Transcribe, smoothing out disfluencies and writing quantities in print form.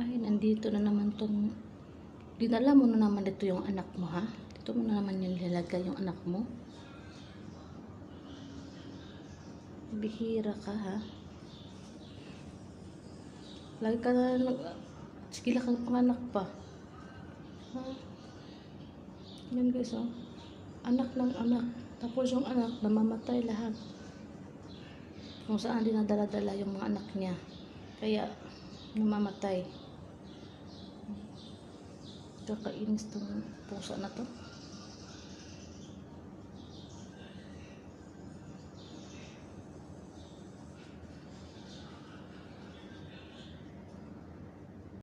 Ay, nandito na naman tong, dinala mo na naman dito yung anak mo, ha? Dito mo na naman yung lalagay yung anak mo. Bihira ka, ha? Lagi ka na, sige lang kang panganak pa. Ha? Yan guys, oh. Anak ng anak. Tapos yung anak, namamatay lahat. Kung saan dinadala-dala yung mga anak niya. Kaya, namamatay. Kakainis tong pusa na to.